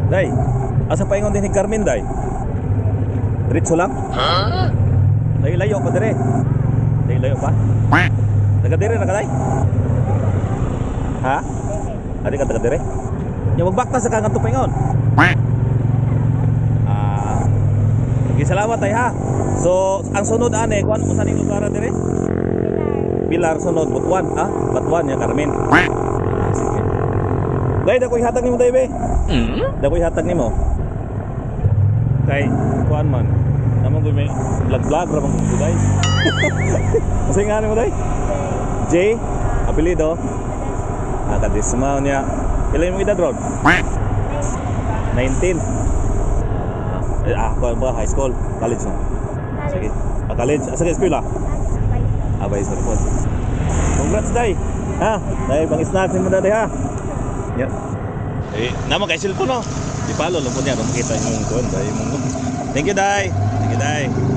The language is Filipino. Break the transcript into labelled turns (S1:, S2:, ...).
S1: Day, asa pa ingon din ni Carmen, day? Diretso lang? Layo-layo pa dire. Layo-layo pa? Taga dire na ka, day? Ha? Adi ka taga dire? Yung magbakta sa kangan pa ingon. Sige, salamat ay ha. So, ang sunod ane, kuan mo sa ning lugar dire? Pilar sunod, Butuan, ha? Butuan ya Carmen. Sige. Day, dakoy hatag nimo day be. Dakoy hatag nimo. Kay kuan man. Namang gud may vlog-vlog ra man gud day. Asa nga nimo day? J, apelyido. Kadismaw niya. Ilan mo edad ron? 19. Kuan ba high school, college na. Sige. College, asa ka eskwela? Abay, sorry po. Congrats, day. Ha? Day, pang snacks mo na, day, ha? Yan. Naman kay cellphone, no? Di palo lang po niya. Makita yung kuwan, day. Thank you, day. Thank you, day.